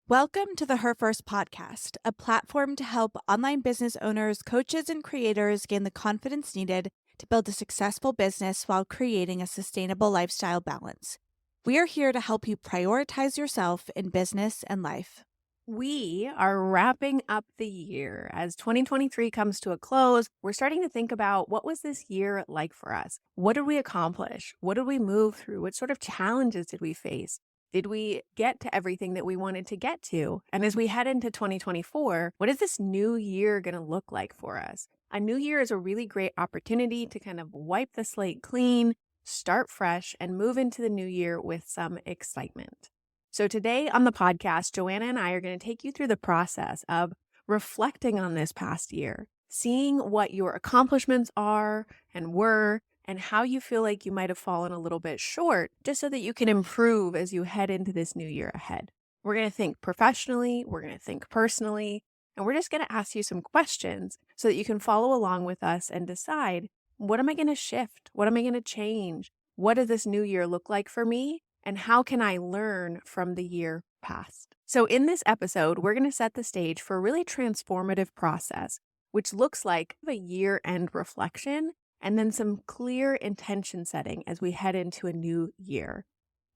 Welcome to the Her First podcast, a platform to help online business owners, coaches, and creators gain the confidence needed to build a successful business while creating a sustainable lifestyle balance. We are here to help you prioritize yourself in business and life. We are wrapping up the year. As 2023 comes to a close, we're starting to think about what was this year like for us? What did we accomplish? What did we move through? What sort of challenges did we face? Did we get to everything that we wanted to get to? And as we head into 2024, what is this new year going to look like for us? A new year is a really great opportunity to kind of wipe the slate clean, start fresh, and move into the new year with some excitement. So today on the podcast, Joanna and I are going to take you through the process of reflecting on this past year, seeing what your accomplishments are and were, and how you feel like you might have fallen a little bit short, just so that you can improve as you head into this new year ahead. We're going to think professionally, we're going to think personally, and we're just going to ask you some questions so that you can follow along with us and decide, what am I going to shift? What am I going to change? What does this new year look like for me? And how can I learn from the year past? So in this episode, we're going to set the stage for a really transformative process, which looks like a year-end reflection and then some clear intention setting as we head into a new year.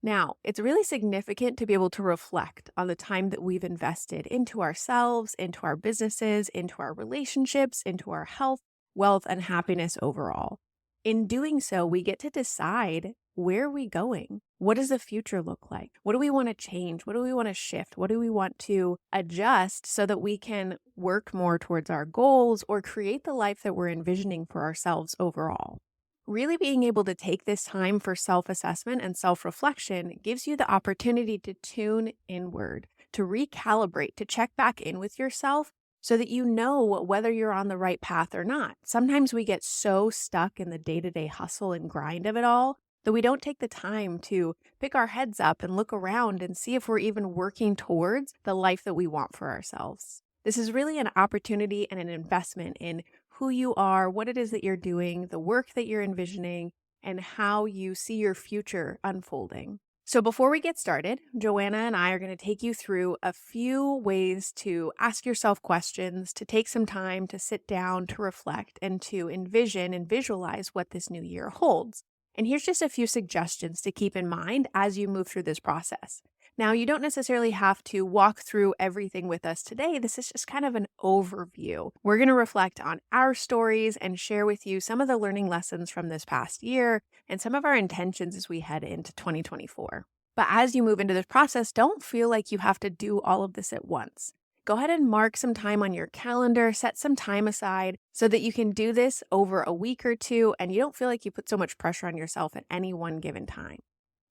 Now, it's really significant to be able to reflect on the time that we've invested into ourselves, into our businesses, into our relationships, into our health, wealth, and happiness overall. In doing so, we get to decide, where are we going? What does the future look like? What do we want to change? What do we want to shift? What do we want to adjust so that we can work more towards our goals or create the life that we're envisioning for ourselves overall? Really being able to take this time for self-assessment and self-reflection gives you the opportunity to tune inward, to recalibrate, to check back in with yourself so that you know whether you're on the right path or not. Sometimes we get so stuck in the day-to-day hustle and grind of it all that we don't take the time to pick our heads up and look around and see if we're even working towards the life that we want for ourselves. This is really an opportunity and an investment in who you are, what it is that you're doing, the work that you're envisioning, and how you see your future unfolding. So before we get started, Joanna and I are going to take you through a few ways to ask yourself questions, to take some time to sit down, to reflect, and to envision and visualize what this new year holds. And here's just a few suggestions to keep in mind as you move through this process. Now, you don't necessarily have to walk through everything with us today. This is just kind of an overview. We're going to reflect on our stories and share with you some of the learning lessons from this past year and some of our intentions as we head into 2024. But as you move into this process, don't feel like you have to do all of this at once. Go ahead and mark some time on your calendar, set some time aside so that you can do this over a week or two and you don't feel like you put so much pressure on yourself at any one given time.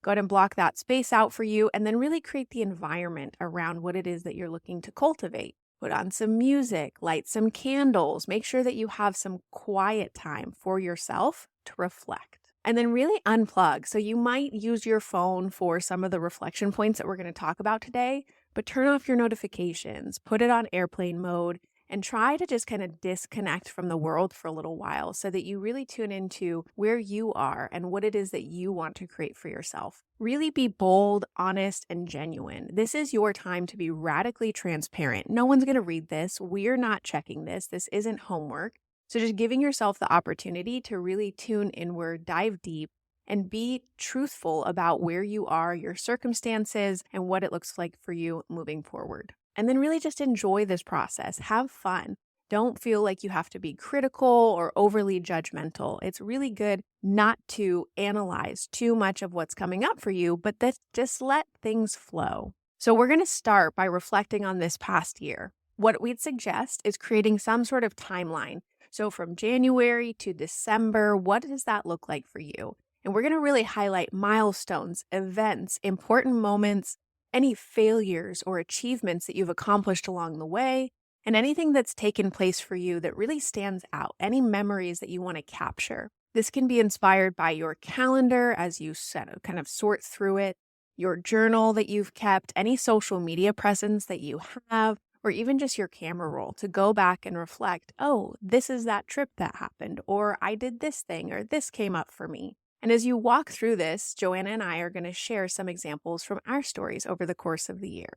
Go ahead and block that space out for you and then really create the environment around what it is that you're looking to cultivate. Put on some music, light some candles, make sure that you have some quiet time for yourself to reflect. And then really unplug. So you might use your phone for some of the reflection points that we're going to talk about today, but turn off your notifications, put it on airplane mode, and try to just kind of disconnect from the world for a little while so that you really tune into where you are and what it is that you want to create for yourself. Really be bold, honest, and genuine. This is your time to be radically transparent. No one's going to read this. We're not checking this. This isn't homework. So just giving yourself the opportunity to really tune inward, dive deep, and be truthful about where you are, your circumstances, and what it looks like for you moving forward. And then really just enjoy this process. Have fun. Don't feel like you have to be critical or overly judgmental. It's really good not to analyze too much of what's coming up for you, but just let things flow. So we're going to start by reflecting on this past year. What we'd suggest is creating some sort of timeline. So from January to December, what does that look like for you? And we're going to really highlight milestones, events, important moments, any failures or achievements that you've accomplished along the way, and anything that's taken place for you that really stands out, any memories that you want to capture. This can be inspired by your calendar as you kind of sort through it, your journal that you've kept, any social media presence that you have, or even just your camera roll to go back and reflect, oh, this is that trip that happened, or I did this thing, or this came up for me. And as you walk through this, Joanna and I are going to share some examples from our stories over the course of the year.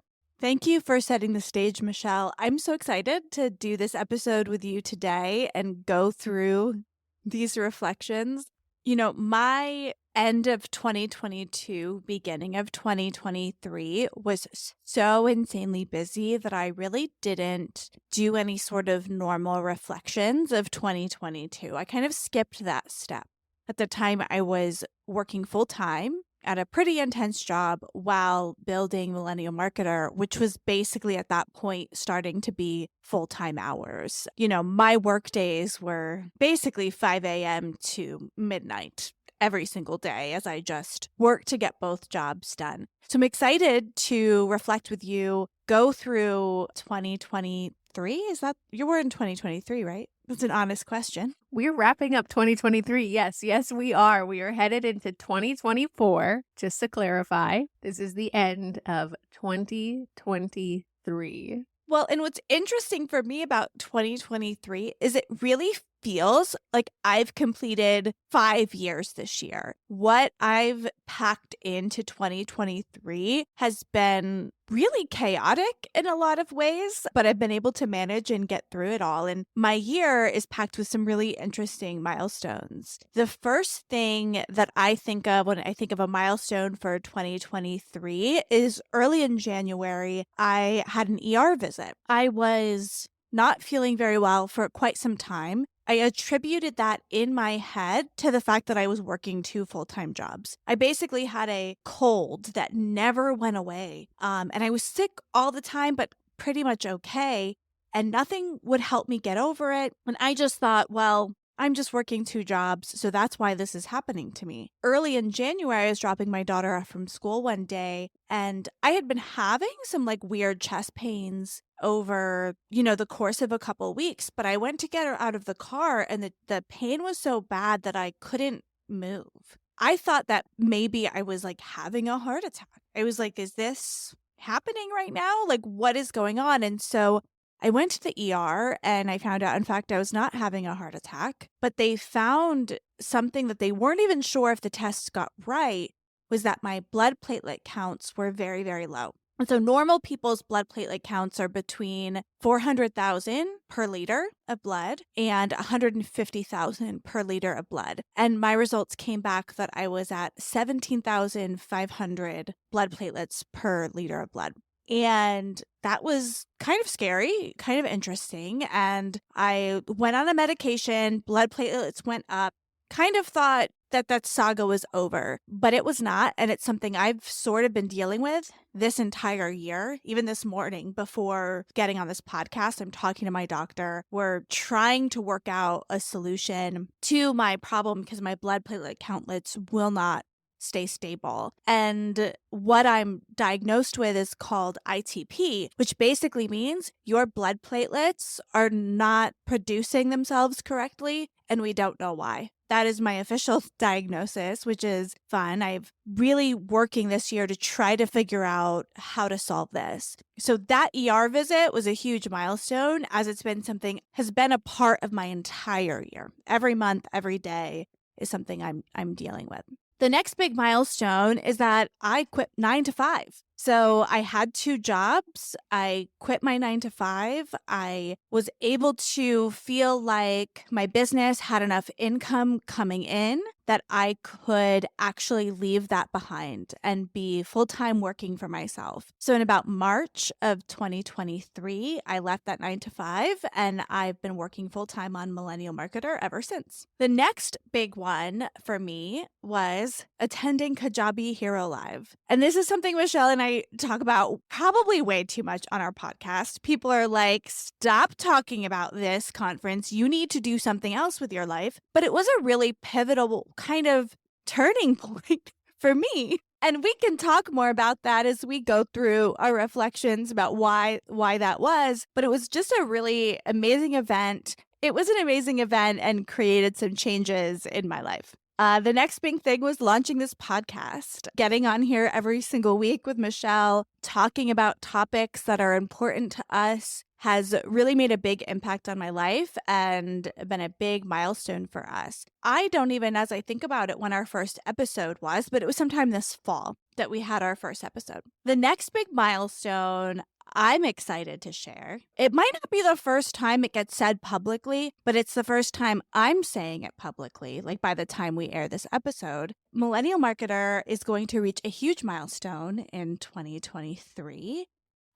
Thank you for setting the stage, Michelle. I'm so excited to do this episode with you today and go through these reflections. My end of 2022, beginning of 2023 was so insanely busy that I really didn't do any sort of normal reflections of 2022. I kind of skipped that step. At the time, I was working full time at a pretty intense job while building Millennial Marketer, which was basically at that point starting to be full-time hours. My work days were basically 5 a.m. to midnight every single day as I just worked to get both jobs done. So I'm excited to reflect with you, go through 2023. Is that you were in 2023, right? That's an honest question. We're wrapping up 2023. Yes, we are. We are headed into 2024. Just to clarify, this is the end of 2023. Well, and what's interesting for me about 2023 is it really feels like I've completed 5 years this year. What I've packed into 2023 has been really chaotic in a lot of ways, but I've been able to manage and get through it all. And my year is packed with some really interesting milestones. The first thing that I think of when I think of a milestone for 2023 is early in January, I had an ER visit. I was not feeling very well for quite some time. I attributed that in my head to the fact that I was working 2 full-time jobs. I basically had a cold that never went away. And I was sick all the time, but pretty much okay. And nothing would help me get over it. And I just thought, well, I'm just working 2 jobs, so that's why this is happening to me. Early in January, I was dropping my daughter off from school one day, and I had been having some weird chest pains over, the course of a couple weeks, but I went to get her out of the car and the pain was so bad that I couldn't move. I thought that maybe I was having a heart attack. I was like, is this happening right now? What is going on? And so I went to the ER and I found out, in fact, I was not having a heart attack, but they found something that they weren't even sure if the tests got right, was that my blood platelet counts were very, very low. And so normal people's blood platelet counts are between 400,000 per liter of blood and 150,000 per liter of blood. And my results came back that I was at 17,500 blood platelets per liter of blood. And that was kind of scary, kind of interesting. And I went on a medication, blood platelets went up, kind of thought that saga was over, but it was not. And it's something I've sort of been dealing with this entire year. Even this morning before getting on this podcast, I'm talking to my doctor. We're trying to work out a solution to my problem because my blood platelet countlets will not stay stable. And what I'm diagnosed with is called ITP, which basically means your blood platelets are not producing themselves correctly, and we don't know why. That is my official diagnosis, which is fun. I've really working this year to try to figure out how to solve this. So that ER visit was a huge milestone, as it's been something has been a part of my entire year. Every month, every day is something I'm dealing with. The next big milestone is that I quit 9 to 5. So I had 2 jobs. I quit my 9 to 5. I was able to feel like my business had enough income coming in that I could actually leave that behind and be full-time working for myself. So in about March of 2023, I left that 9 to 5 and I've been working full-time on Millennial Marketer ever since. The next big one for me was attending Kajabi Hero Live. And this is something Michelle and I talk about probably way too much on our podcast. People are like, stop talking about this conference. You need to do something else with your life. But it was a really pivotal kind of turning point for me. And we can talk more about that as we go through our reflections about why that was. But it was just a really amazing event. It was an amazing event and created some changes in my life. The next big thing was launching this podcast, getting on here every single week with Michelle, talking about topics that are important to us has really made a big impact on my life and been a big milestone for us. I don't even, as I think about it, when our first episode was, but it was sometime this fall that we had our first episode. The next big milestone I'm excited to share. It might not be the first time it gets said publicly, but it's the first time I'm saying it publicly. Like by the time we air this episode, Millennial Marketer is going to reach a huge milestone in 2023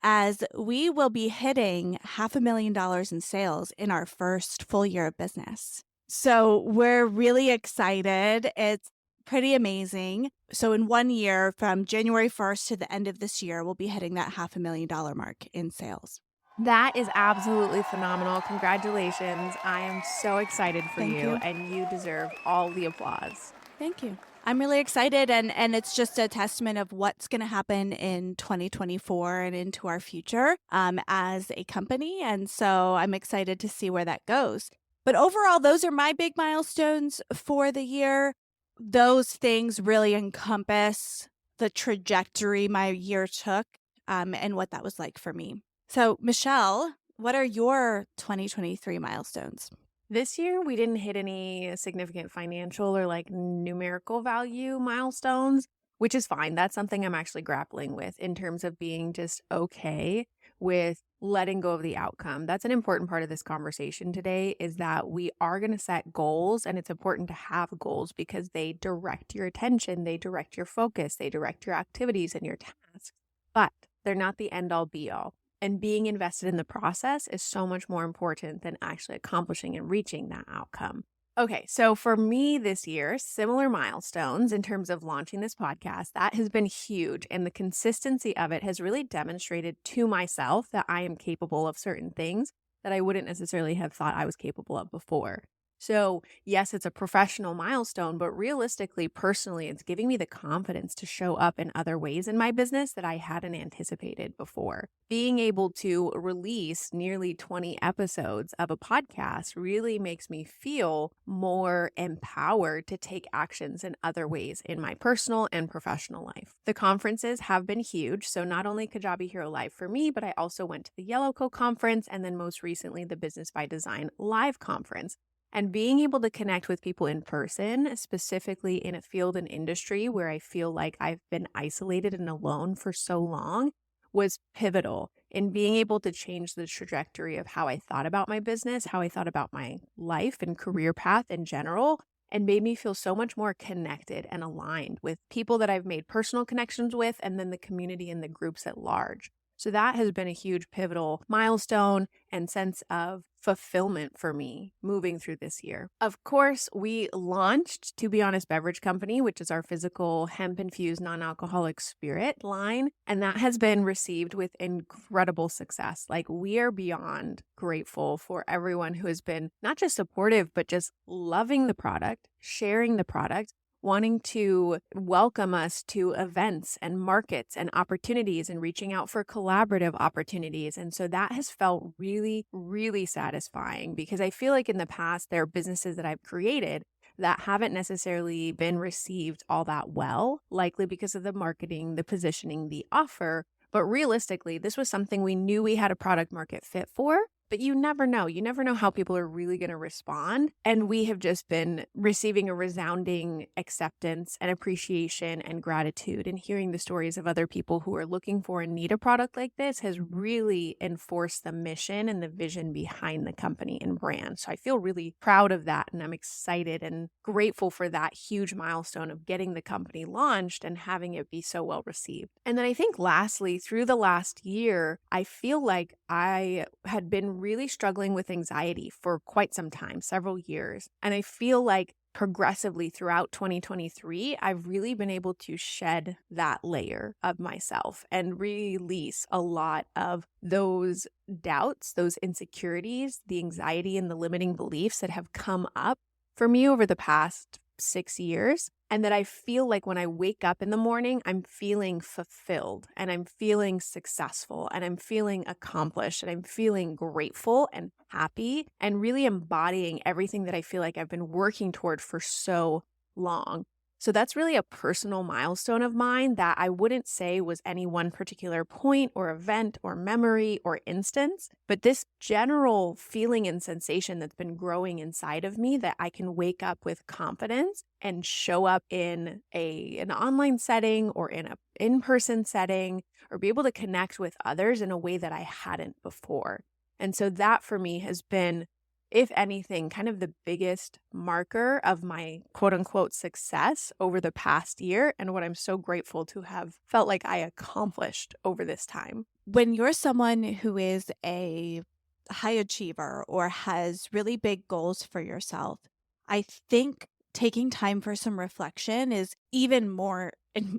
as we will be hitting $500,000 in sales in our first full year of business. So we're really excited. It's pretty amazing. So in 1 year, from January 1st to the end of this year, we'll be hitting that $500,000 mark in sales. That is absolutely phenomenal. Congratulations. I am so excited for Thank you, you. and you deserve all the applause. Thank you. I'm really excited, and it's just a testament of what's going to happen in 2024 and into our future as a company. And so I'm excited to see where that goes. But overall, those are my big milestones for the year. Those things really encompass the trajectory my year took and what that was like for me. So, Michelle, what are your 2023 milestones? This year, we didn't hit any significant financial or like numerical value milestones, which is fine. That's something I'm actually grappling with in terms of being just okay with letting go of the outcome. That's an important part of this conversation today is that we are going to set goals, and it's important to have goals because they direct your attention, they direct your focus, they direct your activities and your tasks, but they're not the end all be all. And being invested in the process is so much more important than actually accomplishing and reaching that outcome. Okay, so for me this year, similar milestones in terms of launching this podcast, that has been huge. And the consistency of it has really demonstrated to myself that I am capable of certain things that I wouldn't necessarily have thought I was capable of before. So, yes, it's a professional milestone, but realistically, personally, it's giving me the confidence to show up in other ways in my business that I hadn't anticipated before. Being able to release nearly 20 episodes of a podcast really makes me feel more empowered to take actions in other ways in my personal and professional life. The conferences have been huge. So, not only Kajabi Hero Live for me, but I also went to the Yellow Co conference and then most recently the Business by Design Live conference. And being able to connect with people in person, specifically in a field and industry where I feel like I've been isolated and alone for so long, was pivotal in being able to change the trajectory of how I thought about my business, how I thought about my life and career path in general, and made me feel so much more connected and aligned with people that I've made personal connections with, and then the community and the groups at large. So that has been a huge pivotal milestone and sense of fulfillment for me moving through this year. Of course, we launched To Be Honest Beverage Company, which is our physical hemp-infused non-alcoholic spirit line, and that has been received with incredible success. Like, we are beyond grateful for everyone who has been not just supportive, but just loving the product, sharing the product, wanting to welcome us to events and markets and opportunities and reaching out for collaborative opportunities. And so that has felt really, really satisfying because I feel like in the past, there are businesses that I've created that haven't necessarily been received all that well, likely because of the marketing, the positioning, the offer. But realistically, this was something we knew we had a product market fit for. But you never know. You never know how people are really going to respond. And we have just been receiving a resounding acceptance and appreciation and gratitude. And hearing the stories of other people who are looking for and need a product like this has really enforced the mission and the vision behind the company and brand. So I feel really proud of that. And I'm excited and grateful for that huge milestone of getting the company launched and having it be so well received. And then I think lastly, through the last year, I feel like I had been really struggling with anxiety for quite some time, several years. And I feel like progressively throughout 2023, I've really been able to shed that layer of myself and release a lot of those doubts, those insecurities, the anxiety and the limiting beliefs that have come up for me over the past 6 years. And that I feel like when I wake up in the morning, I'm feeling fulfilled and I'm feeling successful and I'm feeling accomplished and I'm feeling grateful and happy and really embodying everything that I feel like I've been working toward for so long. So that's really a personal milestone of mine that I wouldn't say was any one particular point or event or memory or instance, but this general feeling and sensation that's been growing inside of me that I can wake up with confidence and show up in an online setting or in a in-person setting or be able to connect with others in a way that I hadn't before. And so that for me has been, if anything, kind of the biggest marker of my quote unquote success over the past year and what I'm so grateful to have felt like I accomplished over this time. When you're someone who is a high achiever or has really big goals for yourself, I think taking time for some reflection is even more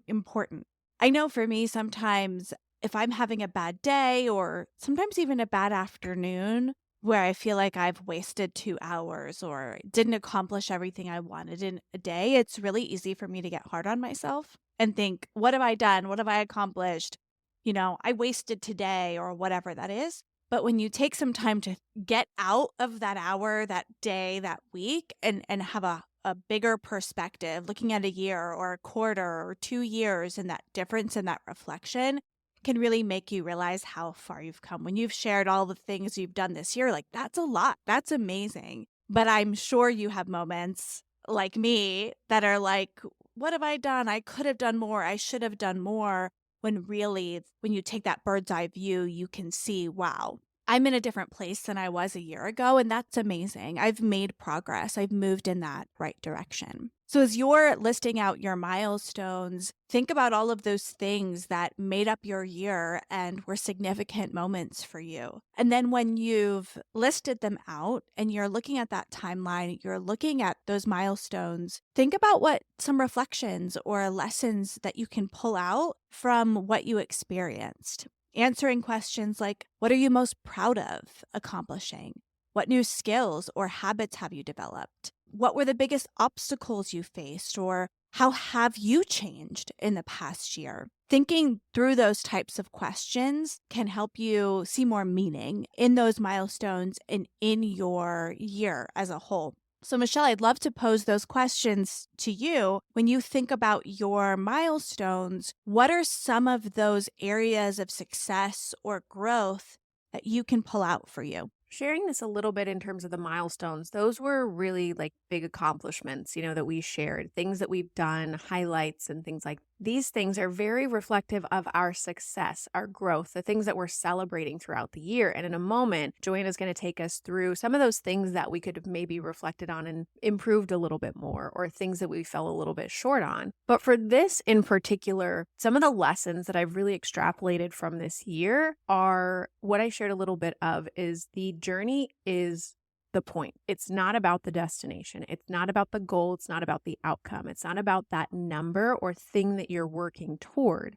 important. I know for me, sometimes if I'm having a bad day or sometimes even a bad afternoon where I feel like I've wasted 2 hours or didn't accomplish everything I wanted in a day, it's really easy for me to get hard on myself and think, what have I done? What have I accomplished? I wasted today or whatever that is. But when you take some time to get out of that hour, that day, that week, and have a bigger perspective, looking at a year or a quarter or 2 years, and that difference and that reflection can really make you realize how far you've come. When you've shared all the things you've done this year, like that's a lot. That's amazing. But I'm sure you have moments like me that are like, what have I done? I could have done more. I should have done more, when really, when you take that bird's eye view, you can see, wow, I'm in a different place than I was a year ago. And that's amazing. I've made progress. I've moved in that right direction. So as you're listing out your milestones, think about all of those things that made up your year and were significant moments for you. And then when you've listed them out and you're looking at that timeline, you're looking at those milestones, think about what some reflections or lessons that you can pull out from what you experienced. Answering questions like, what are you most proud of accomplishing? What new skills or habits have you developed? What were the biggest obstacles you faced, or how have you changed in the past year? Thinking through those types of questions can help you see more meaning in those milestones and in your year as a whole. So, Michelle, I'd love to pose those questions to you. When you think about your milestones, what are some of those areas of success or growth that you can pull out for you? Sharing this a little bit in terms of the milestones, those were really like big accomplishments, that we shared, things that we've done, highlights and things like these things are very reflective of our success, our growth, the things that we're celebrating throughout the year. And in a moment, Joanna's going to take us through some of those things that we could have maybe reflected on and improved a little bit more, or things that we fell a little bit short on. But for this in particular, some of the lessons that I've really extrapolated from this year are what I shared a little bit of is the journey is the point. It's not about the destination. It's not about the goal. It's not about the outcome. It's not about that number or thing that you're working toward.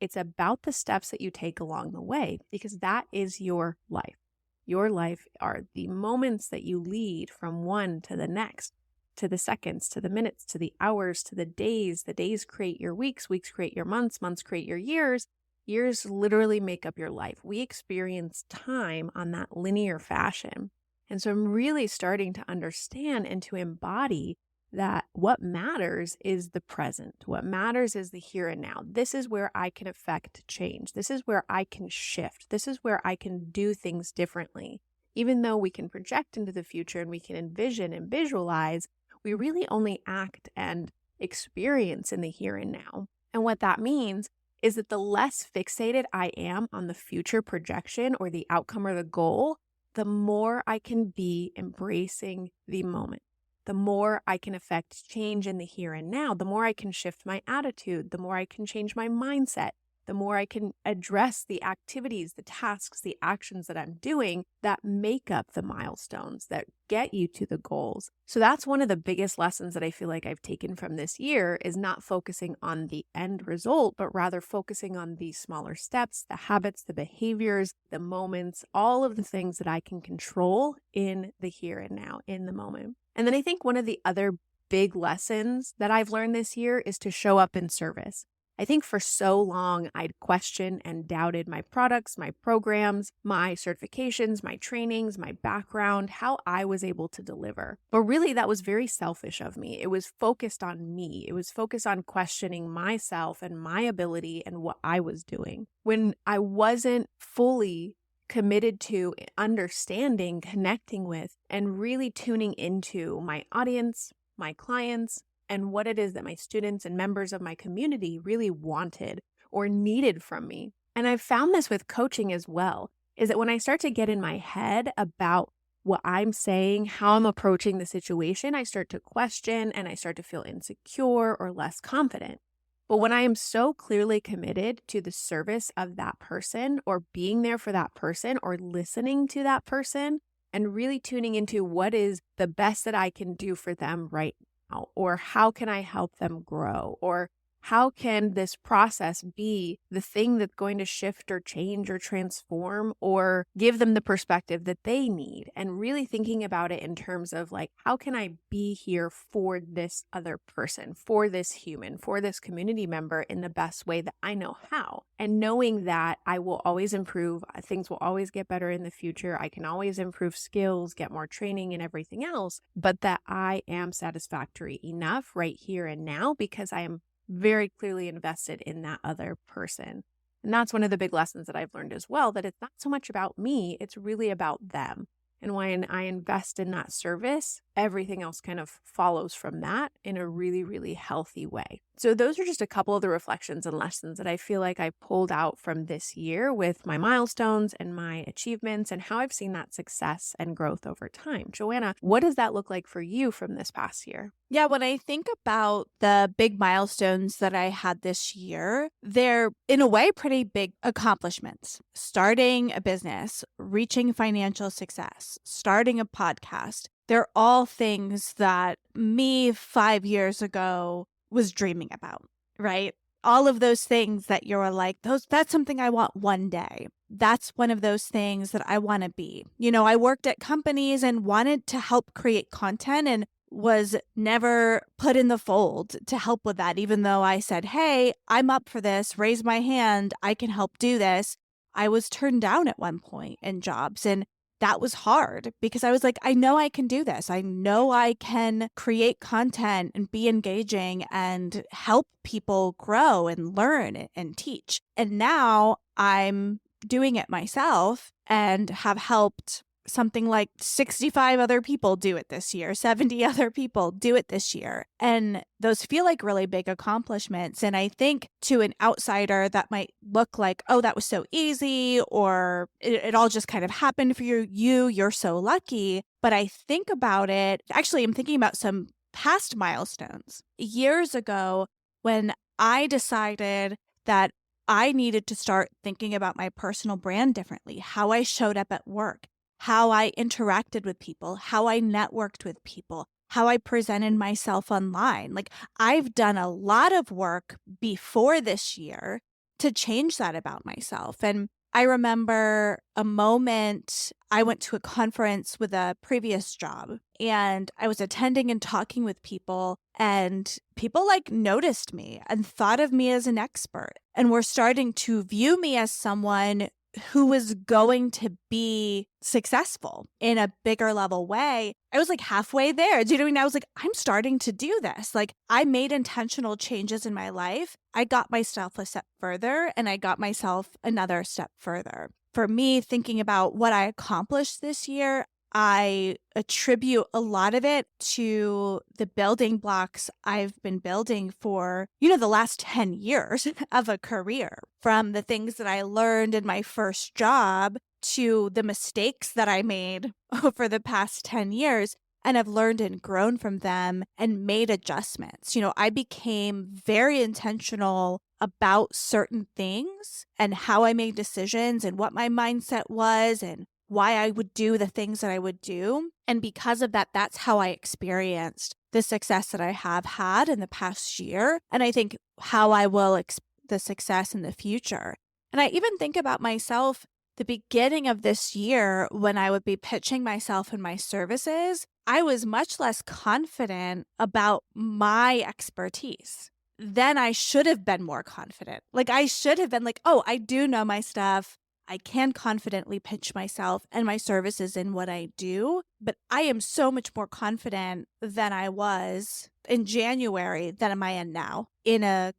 It's about the steps that you take along the way, because that is your life. Your life are the moments that you lead from one to the next, to the seconds, to the minutes, to the hours, to the days. The days create your weeks. Weeks create your months. Months create your years. Years literally make up your life. We experience time on that linear fashion. And so I'm really starting to understand and to embody that what matters is the present. What matters is the here and now. This is where I can affect change. This is where I can shift. This is where I can do things differently. Even though we can project into the future and we can envision and visualize, we really only act and experience in the here and now. And what that means is that the less fixated I am on the future projection or the outcome or the goal, the more I can be embracing the moment. The more I can affect change in the here and now, the more I can shift my attitude, the more I can change my mindset, the more I can address the activities, the tasks, the actions that I'm doing that make up the milestones, that get you to the goals. So that's one of the biggest lessons that I feel like I've taken from this year is not focusing on the end result, but rather focusing on the smaller steps, the habits, the behaviors, the moments, all of the things that I can control in the here and now, in the moment. And then I think one of the other big lessons that I've learned this year is to show up in service. I think for so long, I'd questioned and doubted my products, my programs, my certifications, my trainings, my background, how I was able to deliver. But really, that was very selfish of me. It was focused on me. It was focused on questioning myself and my ability and what I was doing. When I wasn't fully committed to understanding, connecting with, and really tuning into my audience, my clients, and what it is that my students and members of my community really wanted or needed from me. And I've found this with coaching as well, is that when I start to get in my head about what I'm saying, how I'm approaching the situation, I start to question and I start to feel insecure or less confident. But when I am so clearly committed to the service of that person or being there for that person or listening to that person and really tuning into what is the best that I can do for them right now, or how can I help them grow, or how can this process be the thing that's going to shift or change or transform or give them the perspective that they need? And really thinking about it in terms of like, how can I be here for this other person, for this human, for this community member in the best way that I know how? And knowing that I will always improve, things will always get better in the future. I can always improve skills, get more training and everything else, but that I am satisfactory enough right here and now because I am very clearly invested in that other person. And that's one of the big lessons that I've learned as well, that it's not so much about me, it's really about them. And when I invest in that service, everything else kind of follows from that in a really, really healthy way. So those are just a couple of the reflections and lessons that I feel like I pulled out from this year with my milestones and my achievements and how I've seen that success and growth over time. Joanna, what does that look like for you from this past year? Yeah, when I think about the big milestones that I had this year, they're in a way pretty big accomplishments. Starting a business, reaching financial success, starting a podcast. They're all things that me 5 years ago was dreaming about, right? All of those things that you're like, that's something I want one day. That's one of those things that I want to be. I worked at companies and wanted to help create content and was never put in the fold to help with that, even though I said, hey, I'm up for this, raise my hand, I can help do this. I was turned down at one point in jobs. And that was hard because I was like, I know I can do this. I know I can create content and be engaging and help people grow and learn and teach. And now I'm doing it myself and have helped something like 65 other people do it this year, 70 other people do it this year. And those feel like really big accomplishments. And I think to an outsider, that might look like, oh, that was so easy, or it all just kind of happened for you. You're so lucky. But I think about it, actually, I'm thinking about some past milestones. Years ago, when I decided that I needed to start thinking about my personal brand differently, how I showed up at work, how I interacted with people, how I networked with people, how I presented myself online. Like, I've done a lot of work before this year to change that about myself. And I remember a moment I went to a conference with a previous job and I was attending and talking with people, and people like noticed me and thought of me as an expert and were starting to view me as someone who was going to be successful in a bigger level way. I was like halfway there. Do you know what I mean? I was like, I'm starting to do this. Like, I made intentional changes in my life. I got myself a step further and I got myself another step further. For me, thinking about what I accomplished this year, I attribute a lot of it to the building blocks I've been building for, the last 10 years of a career, from the things that I learned in my first job to the mistakes that I made over the past 10 years. And I've learned and grown from them and made adjustments. I became very intentional about certain things and how I made decisions and what my mindset was and why I would do the things that I would do. And because of that, that's how I experienced the success that I have had in the past year. And I think how I will the success in the future. And I even think about myself, the beginning of this year, when I would be pitching myself and my services, I was much less confident about my expertise. then I should have been more confident. Like, I should have been like, oh, I do know my stuff. I can confidently pitch myself and my services in what I do, but I am so much more confident than I was in January than am I in now in a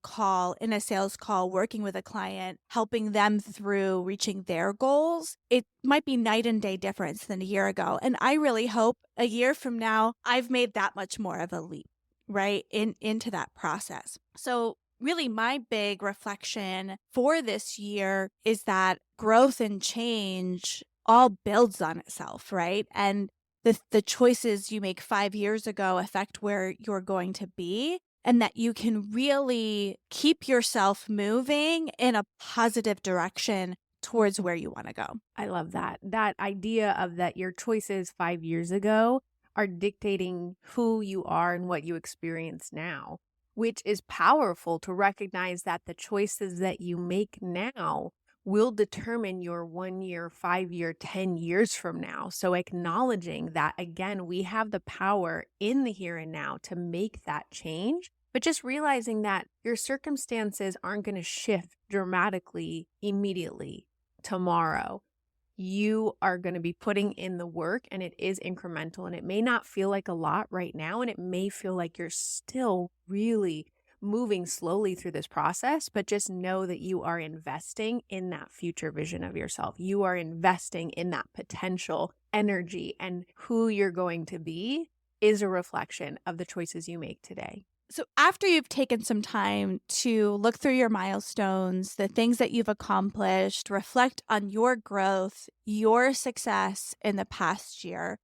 sales call, working with a client, helping them through reaching their goals. It might be night and day difference than a year ago. And I really hope a year from now, I've made that much more of a leap, right? Into that process. So really my big reflection for this year is that growth and change all builds on itself, right? And the choices you make 5 years ago affect where you're going to be, and that you can really keep yourself moving in a positive direction towards where you want to go. I love that. That idea of that your choices 5 years ago are dictating who you are and what you experience now, which is powerful to recognize that the choices that you make now will determine your 1 year, 5 year, 10 years from now. So acknowledging that, again, we have the power in the here and now to make that change, but just realizing that your circumstances aren't going to shift dramatically immediately tomorrow. You are going to be putting in the work, and it is incremental, and it may not feel like a lot right now, and it may feel like you're still really moving slowly through this process, but just know that you are investing in that future vision of yourself. You are investing in that potential energy, and who you're going to be is a reflection of the choices you make today. So, after you've taken some time to look through your milestones, the things that you've accomplished, reflect on your growth, your success in the past year,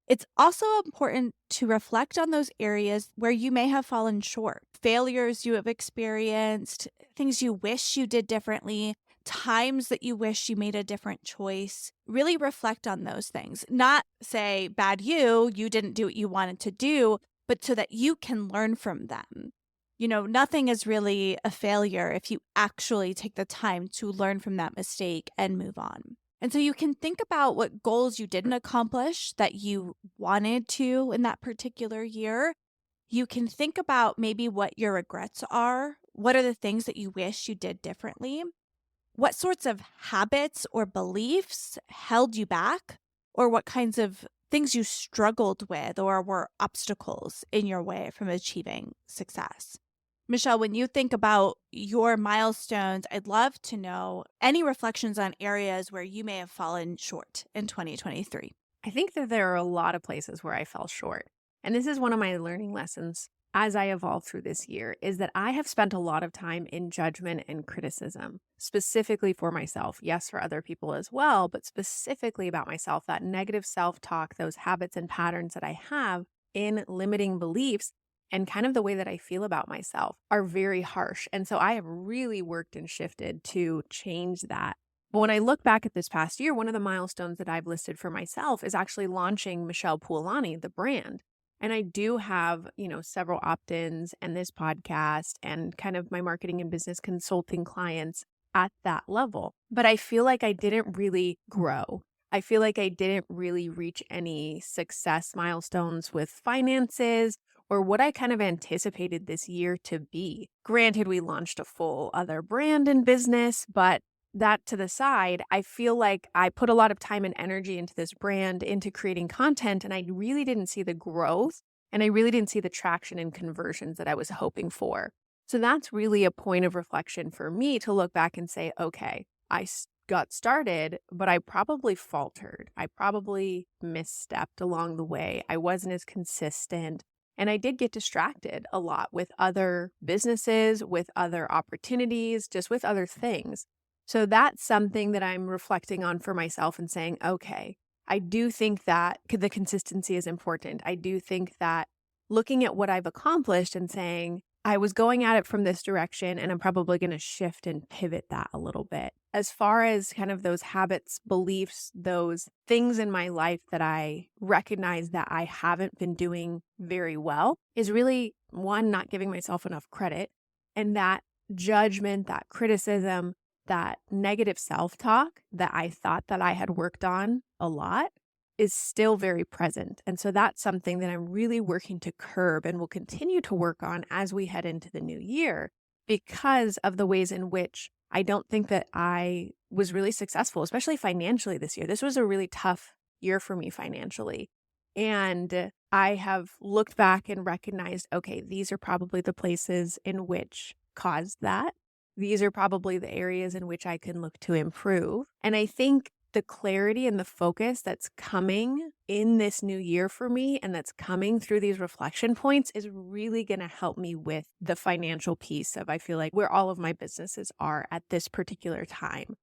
it's also important to reflect on those areas where you may have fallen short, failures you have experienced, things you wish you did differently, times that you wish you made a different choice. Really reflect on those things. Not say, bad you didn't do what you wanted to do, but so that you can learn from them. Nothing is really a failure if you actually take the time to learn from that mistake and move on. And so you can think about what goals you didn't accomplish that you wanted to in that particular year. You can think about maybe what your regrets are. What are the things that you wish you did differently? What sorts of habits or beliefs held you back? Or what kinds of things you struggled with or were obstacles in your way from achieving success? Michelle, when you think about your milestones, I'd love to know any reflections on areas where you may have fallen short in 2023. I think that there are a lot of places where I fell short. And this is one of my learning lessons as I evolved through this year, is that I have spent a lot of time in judgment and criticism, specifically for myself. Yes, for other people as well, but specifically about myself, that negative self-talk, those habits and patterns that I have in limiting beliefs and kind of the way that I feel about myself are very harsh. And so I have really worked and shifted to change that. But when I look back at this past year, one of the milestones that I've listed for myself is actually launching Michelle Poolani, the brand. And I do have, several opt-ins and this podcast and kind of my marketing and business consulting clients at that level. But I feel like I didn't really grow. I feel like I didn't really reach any success milestones with finances or what I kind of anticipated this year to be. Granted, we launched a full other brand and business, but that to the side, I feel like I put a lot of time and energy into this brand, into creating content, and I really didn't see the growth and I really didn't see the traction and conversions that I was hoping for. So that's really a point of reflection for me to look back and say, okay, got started, but I probably faltered. I probably misstepped along the way. I wasn't as consistent. And I did get distracted a lot with other businesses, with other opportunities, just with other things. So that's something that I'm reflecting on for myself and saying, okay, I do think that the consistency is important. I do think that looking at what I've accomplished and saying, I was going at it from this direction and I'm probably going to shift and pivot that a little bit. As far as kind of those habits, beliefs, those things in my life that I recognize that I haven't been doing very well is really, one, not giving myself enough credit, and that judgment, that criticism, that negative self-talk that I thought that I had worked on a lot is still very present. And so that's something that I'm really working to curb and will continue to work on as we head into the new year because of the ways in which I don't think that I was really successful, especially financially this year. This was a really tough year for me financially. And I have looked back and recognized, okay, these are probably the places in which caused that. These are probably the areas in which I can look to improve. And I think the clarity and the focus that's coming in this new year for me and that's coming through these reflection points is really going to help me with the financial piece of, I feel like, where all of my businesses are at this particular time.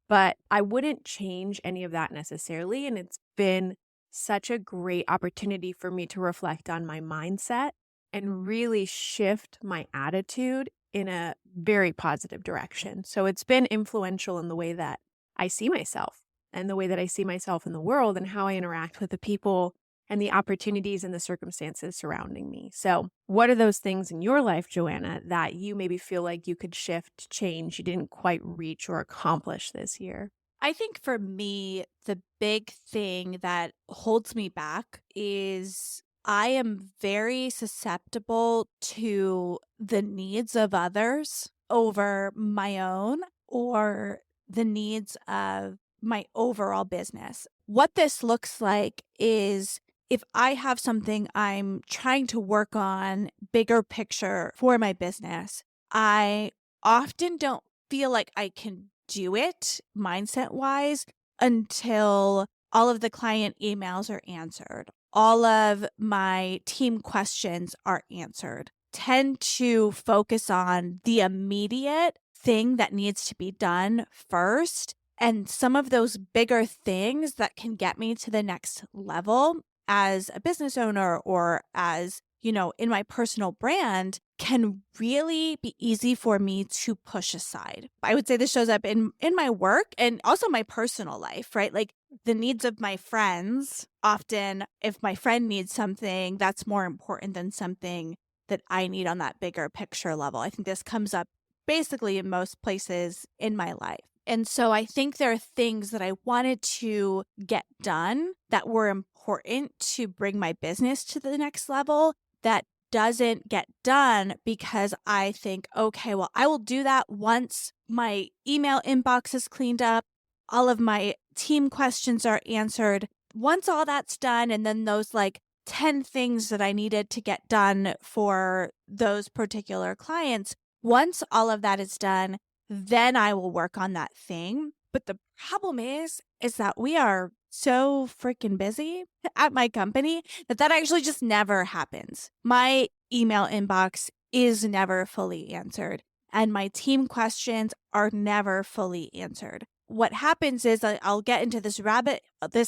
But I wouldn't change any of that necessarily. And it's been such a great opportunity for me to reflect on my mindset and really shift my attitude in a very positive direction. So it's been influential in the way that I see myself and the way that I see myself in the world and how I interact with the people and the opportunities and the circumstances surrounding me. So, what are those things in your life, Joanna, that you maybe feel like you could shift, change, you didn't quite reach or accomplish this year? I think for me, the big thing that holds me back is I am very susceptible to the needs of others over my own or the needs of my overall business. What this looks like is if I have something I'm trying to work on, bigger picture for my business, I often don't feel like I can do it mindset wise until all of the client emails are answered. All of my team questions are answered. Tend to focus on the immediate thing that needs to be done first. And some of those bigger things that can get me to the next level as a business owner or as, in my personal brand can really be easy for me to push aside. I would say this shows up in my work and also my personal life, right? Like the needs of my friends, often if my friend needs something, that's more important than something that I need on that bigger picture level. I think this comes up basically in most places in my life. And so I think there are things that I wanted to get done that were important to bring my business to the next level that doesn't get done because I think, okay, well, I will do that once my email inbox is cleaned up, all of my team questions are answered. Once all that's done, and then those like 10 things that I needed to get done for those particular clients, once all of that is done, then I will work on that thing. But the problem is that we are so freaking busy at my company that actually just never happens. My email inbox is never fully answered, and my team questions are never fully answered. What happens is I'll get into this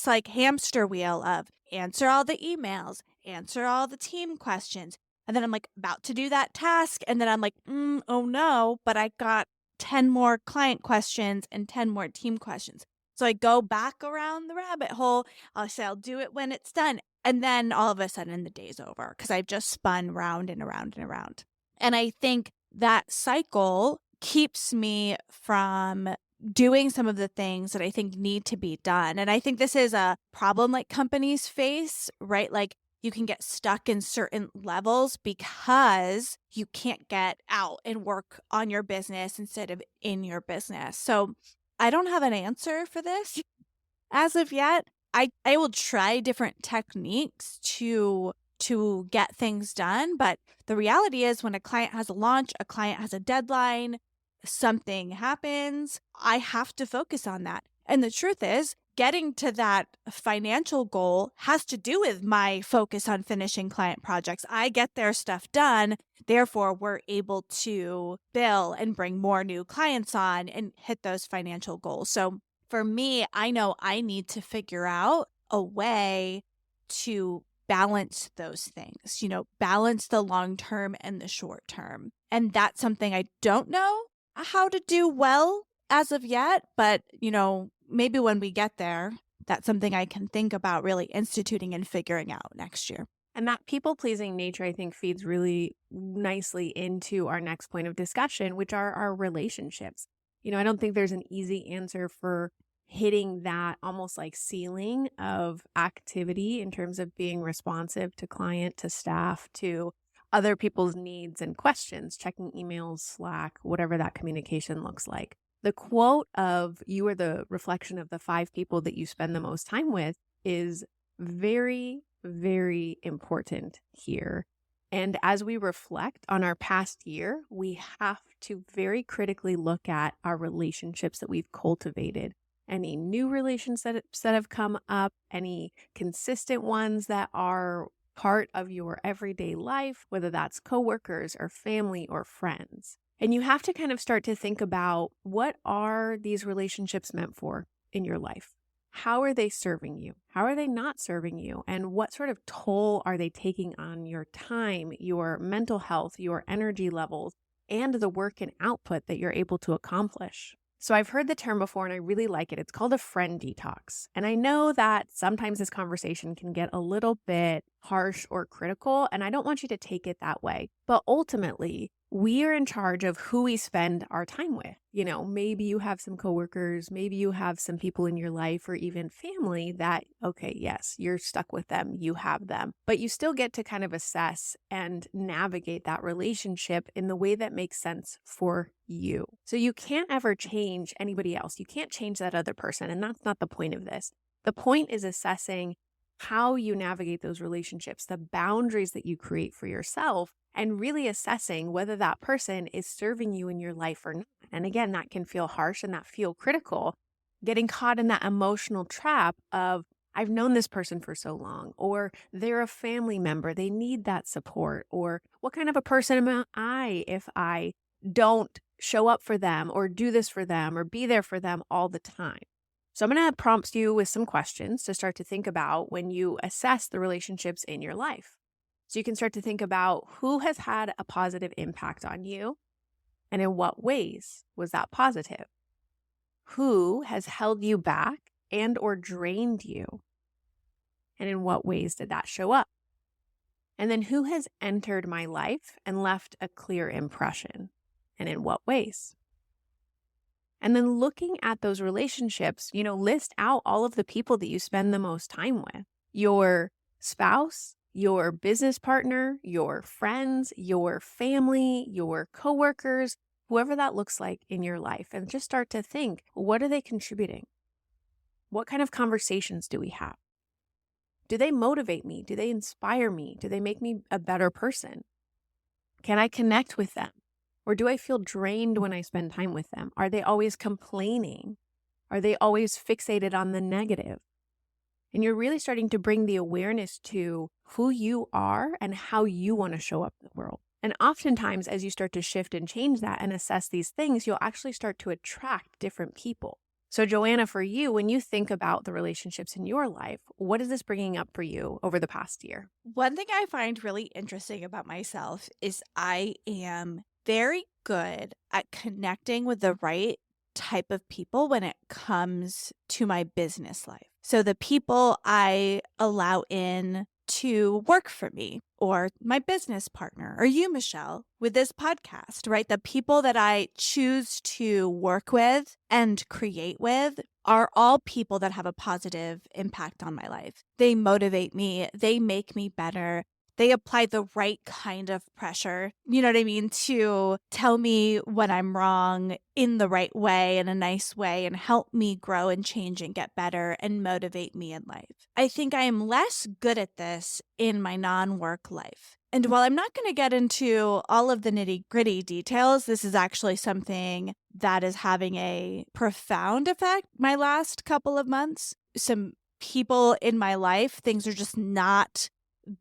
like hamster wheel of answer all the emails, answer all the team questions. And then I'm like about to do that task. And then I'm like, oh no, but I got 10 more client questions and 10 more team questions. So I go back around the rabbit hole. I'll say I'll do it when it's done. And then all of a sudden the day's over because I've just spun round and around and around. And I think that cycle keeps me from doing some of the things that I think need to be done. And I think this is a problem like companies face, right? Like you can get stuck in certain levels because you can't get out and work on your business instead of in your business. So I don't have an answer for this as of yet. I will try different techniques to get things done, but the reality is when a client has a launch, a client has a deadline, something happens, I have to focus on that. And the truth is, getting to that financial goal has to do with my focus on finishing client projects. I get their stuff done. Therefore, we're able to bill and bring more new clients on and hit those financial goals. So for me, I know I need to figure out a way to balance those things, balance the long term and the short term. And that's something I don't know how to do well as of yet, but maybe when we get there, that's something I can think about really instituting and figuring out next year. And that people pleasing nature, I think, feeds really nicely into our next point of discussion, which are our relationships. I don't think there's an easy answer for hitting that almost like ceiling of activity in terms of being responsive to client, to staff, to other people's needs and questions, checking emails, Slack, whatever that communication looks like. The quote of "you are the reflection of the 5 people that you spend the most time with" is very, very important here. And as we reflect on our past year, we have to very critically look at our relationships that we've cultivated. Any new relationships that have come up, any consistent ones that are part of your everyday life, whether that's coworkers or family or friends. And you have to kind of start to think about, what are these relationships meant for in your life? How are they serving you? How are they not serving you? And what sort of toll are they taking on your time, your mental health, your energy levels, and the work and output that you're able to accomplish? So I've heard the term before and I really like it. It's called a friend detox. And I know that sometimes this conversation can get a little bit harsh or critical, and I don't want you to take it that way. But ultimately, we are in charge of who we spend our time with. Maybe you have some coworkers, maybe you have some people in your life or even family that, okay, yes, you're stuck with them, you have them, but you still get to kind of assess and navigate that relationship in the way that makes sense for you. So you can't ever change anybody else. You can't change that other person. And that's not the point of this. The point is assessing how you navigate those relationships, the boundaries that you create for yourself, and really assessing whether that person is serving you in your life or not. And again, that can feel harsh and that feel critical, getting caught in that emotional trap of, I've known this person for so long, or they're a family member, they need that support, or what kind of a person am I if I don't show up for them or do this for them or be there for them all the time. So I'm going to prompt you with some questions to start to think about when you assess the relationships in your life. So you can start to think about, who has had a positive impact on you and in what ways was that positive? Who has held you back and or drained you? And in what ways did that show up? And then, who has entered my life and left a clear impression? And in what ways? And then looking at those relationships, list out all of the people that you spend the most time with. Your spouse, your business partner, your friends, your family, your coworkers, whoever that looks like in your life. And just start to think, what are they contributing? What kind of conversations do we have? Do they motivate me? Do they inspire me? Do they make me a better person? Can I connect with them? Or do I feel drained when I spend time with them? Are they always complaining? Are they always fixated on the negative? And you're really starting to bring the awareness to who you are and how you want to show up in the world. And oftentimes, as you start to shift and change that and assess these things, you'll actually start to attract different people. So Joanna, for you, when you think about the relationships in your life, what is this bringing up for you over the past year? One thing I find really interesting about myself is I am very good at connecting with the right type of people when it comes to my business life. So the people I allow in to work for me, or my business partner, or you, Michelle, with this podcast, right? The people that I choose to work with and create with are all people that have a positive impact on my life. They motivate me. They make me better. They apply the right kind of pressure, you know what I mean, to tell me when I'm wrong in the right way, in a nice way, and help me grow and change and get better and motivate me in life. I think I am less good at this in my non-work life. And while I'm not going to get into all of the nitty-gritty details, this is actually something that is having a profound effect my last couple of months. Some people in my life, things are just not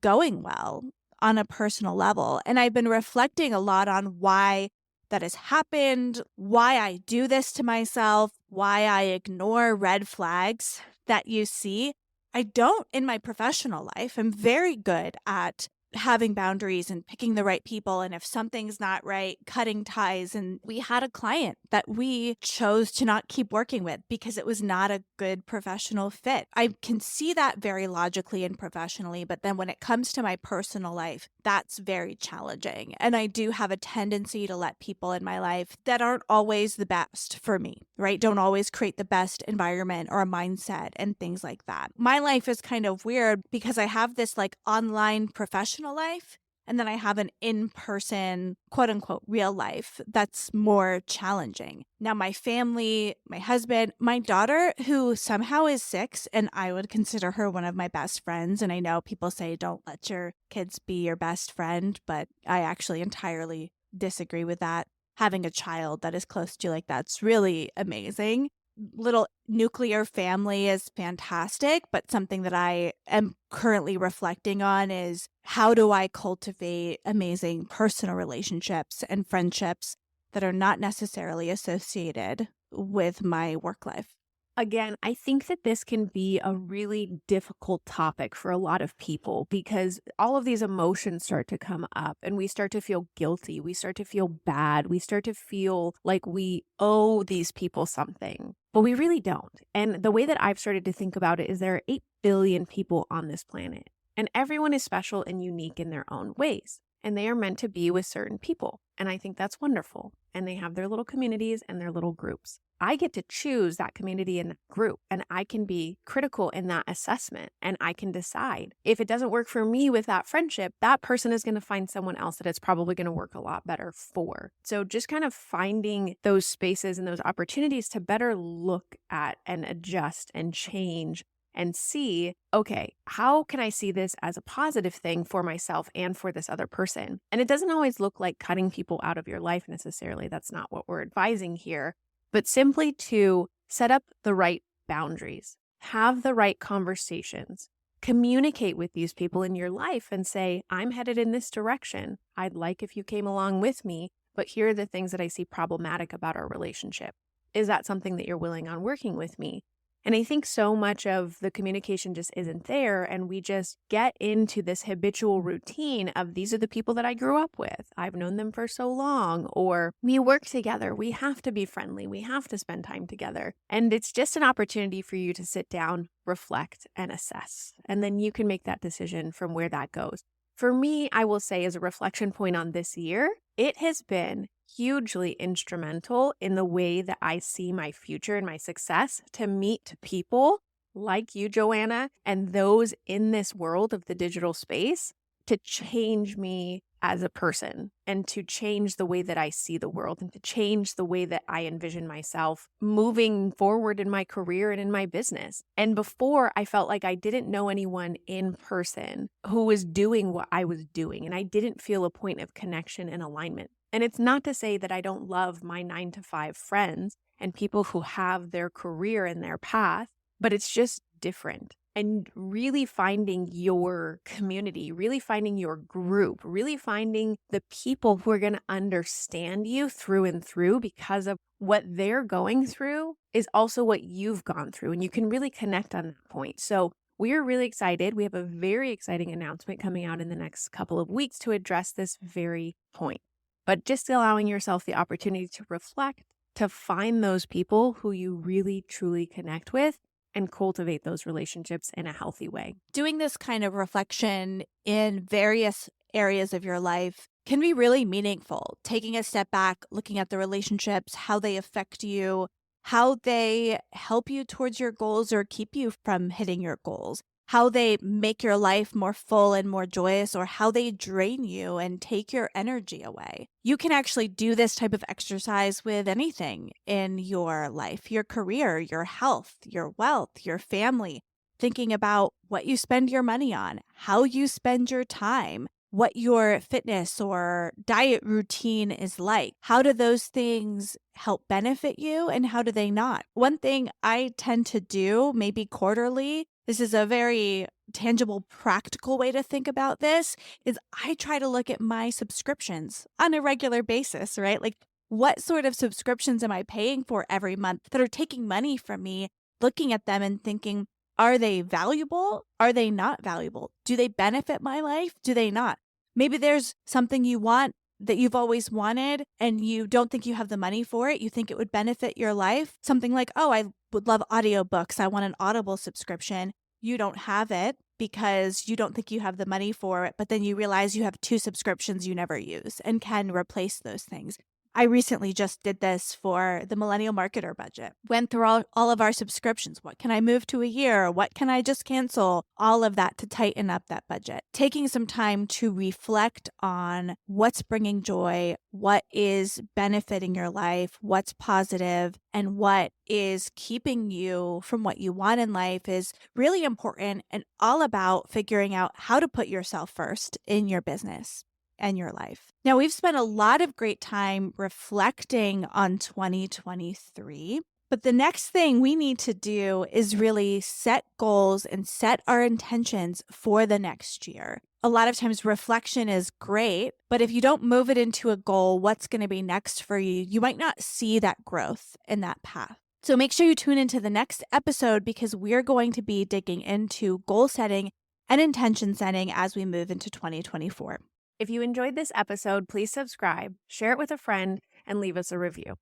going well on a personal level. And I've been reflecting a lot on why that has happened, why I do this to myself, why I ignore red flags that you see. I don't in my professional life. I'm very good at having boundaries and picking the right people. And if something's not right, cutting ties. And we had a client that we chose to not keep working with because it was not a good professional fit. I can see that very logically and professionally, but then when it comes to my personal life, that's very challenging. And I do have a tendency to let people in my life that aren't always the best for me, right? Don't always create the best environment or a mindset and things like that. My life is kind of weird because I have this like online professional life, and then I have an in-person, quote unquote, real life that's more challenging. Now, my family, my husband, my daughter, who somehow is 6, and I would consider her one of my best friends. And I know people say don't let your kids be your best friend, but I actually entirely disagree with that. Having a child that is close to you like that's really amazing. Little nuclear family is fantastic, but something that I am currently reflecting on is how do I cultivate amazing personal relationships and friendships that are not necessarily associated with my work life. Again, I think that this can be a really difficult topic for a lot of people because all of these emotions start to come up and we start to feel guilty. We start to feel bad. We start to feel like we owe these people something, but we really don't. And the way that I've started to think about it is there are 8 billion people on this planet, and everyone is special and unique in their own ways. And they are meant to be with certain people. And I think that's wonderful. And they have their little communities and their little groups. I get to choose that community and that group, and I can be critical in that assessment. And I can decide if it doesn't work for me with that friendship, that person is going to find someone else that it's probably going to work a lot better for. So just kind of finding those spaces and those opportunities to better look at and adjust and change and see, okay, how can I see this as a positive thing for myself and for this other person? And it doesn't always look like cutting people out of your life necessarily. That's not what we're advising here, but simply to set up the right boundaries, have the right conversations, communicate with these people in your life and say, I'm headed in this direction. I'd like if you came along with me, but here are the things that I see problematic about our relationship. Is that something that you're willing on working with me? And I think so much of the communication just isn't there. And we just get into this habitual routine of these are the people that I grew up with. I've known them for so long, or we work together. We have to be friendly. We have to spend time together. And it's just an opportunity for you to sit down, reflect, and assess. And then you can make that decision from where that goes. For me, I will say as a reflection point on this year, it has been hugely instrumental in the way that I see my future and my success to meet people like you, Joanna, and those in this world of the digital space to change me as a person and to change the way that I see the world and to change the way that I envision myself moving forward in my career and in my business. And before, I felt like I didn't know anyone in person who was doing what I was doing, and I didn't feel a point of connection and alignment. And it's not to say that I don't love my 9-to-5 friends and people who have their career and their path, but it's just different. And really finding your community, really finding your group, really finding the people who are going to understand you through and through because of what they're going through is also what you've gone through. And you can really connect on that point. So we are really excited. We have a very exciting announcement coming out in the next couple of weeks to address this very point. But just allowing yourself the opportunity to reflect, to find those people who you really, truly connect with and cultivate those relationships in a healthy way. Doing this kind of reflection in various areas of your life can be really meaningful. Taking a step back, looking at the relationships, how they affect you, how they help you towards your goals or keep you from hitting your goals, how they make your life more full and more joyous, or how they drain you and take your energy away. You can actually do this type of exercise with anything in your life, your career, your health, your wealth, your family, thinking about what you spend your money on, how you spend your time, what your fitness or diet routine is like. How do those things help benefit you and how do they not? One thing I tend to do, maybe quarterly, this is a very tangible, practical way to think about this, is I try to look at my subscriptions on a regular basis, right? Like, what sort of subscriptions am I paying for every month that are taking money from me, looking at them and thinking, are they valuable? Are they not valuable? Do they benefit my life? Do they not? Maybe there's something you want that you've always wanted and you don't think you have the money for it. You think it would benefit your life. Something like, oh, I would love audiobooks. I want an Audible subscription. You don't have it because you don't think you have the money for it, but then you realize you have two subscriptions you never use and can replace those things. I recently just did this for the Millennial Marketer budget. Went through all of our subscriptions. What can I move to a year? What can I just cancel? All of that to tighten up that budget. Taking some time to reflect on what's bringing joy, what is benefiting your life, what's positive, and what is keeping you from what you want in life is really important and all about figuring out how to put yourself first in your business and your life. Now, we've spent a lot of great time reflecting on 2023, but the next thing we need to do is really set goals and set our intentions for the next year. A lot of times reflection is great, but if you don't move it into a goal, what's going to be next for you, you might not see that growth in that path. So make sure you tune into the next episode because we're going to be digging into goal setting and intention setting as we move into 2024. If you enjoyed this episode, please subscribe, share it with a friend, and leave us a review.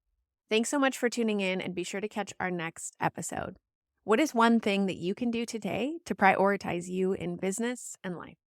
Thanks so much for tuning in, and be sure to catch our next episode. What is one thing that you can do today to prioritize you in business and life?